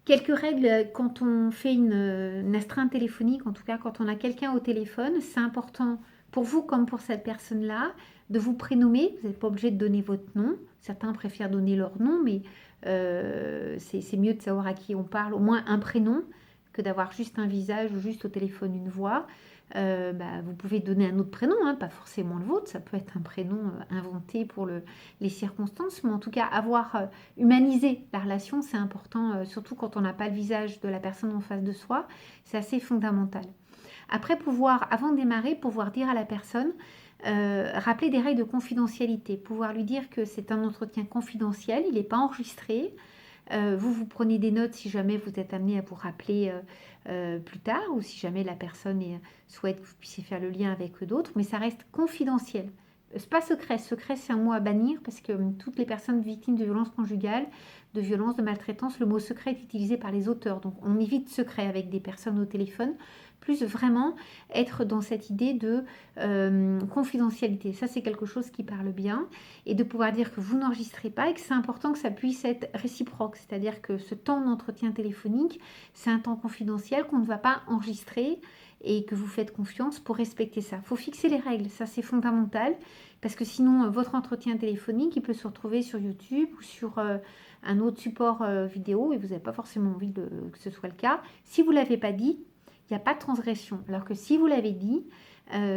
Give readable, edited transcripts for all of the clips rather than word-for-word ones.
Quelques règles quand on fait une astreinte téléphonique, en tout cas quand on a quelqu'un au téléphone, c'est important pour vous comme pour cette personne-là de vous prénommer. Vous n'êtes pas obligé de donner votre nom. Certains préfèrent donner leur nom, mais c'est mieux de savoir à qui on parle, au moins un prénom, que d'avoir juste un visage ou juste au téléphone une voix. Vous pouvez donner un autre prénom, hein, pas forcément le vôtre, ça peut être un prénom inventé pour les circonstances, mais en tout cas avoir humaniser la relation, c'est important, surtout quand on n'a pas le visage de la personne en face de soi, c'est assez fondamental. Après, avant de démarrer, pouvoir dire à la personne, rappeler des règles de confidentialité, pouvoir lui dire que c'est un entretien confidentiel, il n'est pas enregistré. Vous prenez des notes si jamais vous êtes amené à vous rappeler plus tard ou si jamais la personne souhaite que vous puissiez faire le lien avec d'autres, mais ça reste confidentiel. C'est pas secret. Secret, c'est un mot à bannir parce que toutes les personnes victimes de violences conjugales, de violences, de maltraitance, le mot secret est utilisé par les auteurs. Donc, on évite secret avec des personnes au téléphone, plus vraiment être dans cette idée de confidentialité. Ça, c'est quelque chose qui parle bien. Et de pouvoir dire que vous n'enregistrez pas et que c'est important que ça puisse être réciproque. C'est-à-dire que ce temps d'entretien téléphonique, c'est un temps confidentiel qu'on ne va pas enregistrer et que vous faites confiance pour respecter ça. Il faut fixer les règles, ça c'est fondamental, parce que sinon votre entretien téléphonique, il peut se retrouver sur YouTube ou sur un autre support vidéo et vous n'avez pas forcément envie que ce soit le cas. Si vous ne l'avez pas dit, il n'y a pas de transgression. Alors que si vous l'avez dit,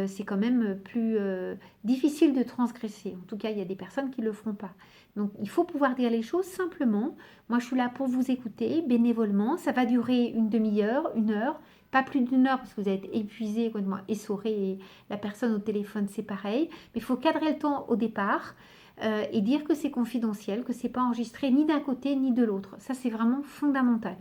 c'est quand même plus difficile de transgresser. En tout cas, il y a des personnes qui ne le feront pas. Donc, il faut pouvoir dire les choses simplement. Moi, je suis là pour vous écouter bénévolement. Ça va durer une demi-heure, une heure, pas plus d'une heure parce que vous êtes épuisé, complètement essoré. Et la personne au téléphone, c'est pareil. Mais il faut cadrer le temps au départ et dire que c'est confidentiel, que c'est pas enregistré ni d'un côté ni de l'autre. Ça, c'est vraiment fondamental.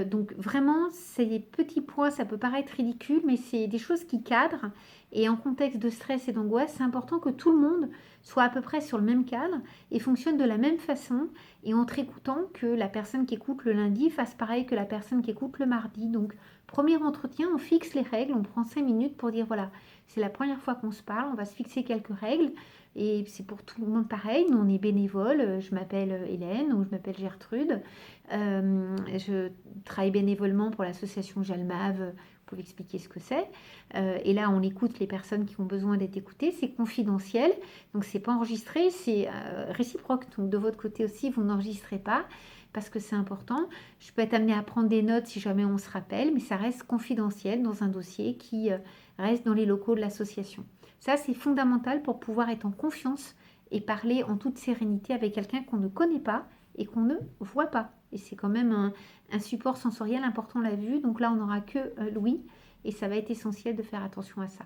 Donc vraiment, ces petits points, ça peut paraître ridicule, mais c'est des choses qui cadrent. Et en contexte de stress et d'angoisse, c'est important que tout le monde soit à peu près sur le même cadre et fonctionne de la même façon. Et entre écoutant, que la personne qui écoute le lundi fasse pareil que la personne qui écoute le mardi. Donc, premier entretien, on fixe les règles, on prend 5 minutes pour dire, voilà, c'est la première fois qu'on se parle, on va se fixer quelques règles. Et c'est pour tout le monde pareil, nous on est bénévoles, je m'appelle Hélène ou je m'appelle Gertrude. Je travaille bénévolement pour l'association Jalmave, pour expliquer ce que c'est. Et là, on écoute les personnes qui ont besoin d'être écoutées. C'est confidentiel, donc c'est pas enregistré, c'est réciproque. Donc de votre côté aussi, vous n'enregistrez pas parce que c'est important. Je peux être amenée à prendre des notes si jamais on se rappelle, mais ça reste confidentiel dans un dossier qui reste dans les locaux de l'association. Ça, c'est fondamental pour pouvoir être en confiance et parler en toute sérénité avec quelqu'un qu'on ne connaît pas et qu'on ne voit pas. Et c'est quand même un support sensoriel important, la vue. Donc là, on n'aura que l'ouïe et ça va être essentiel de faire attention à ça.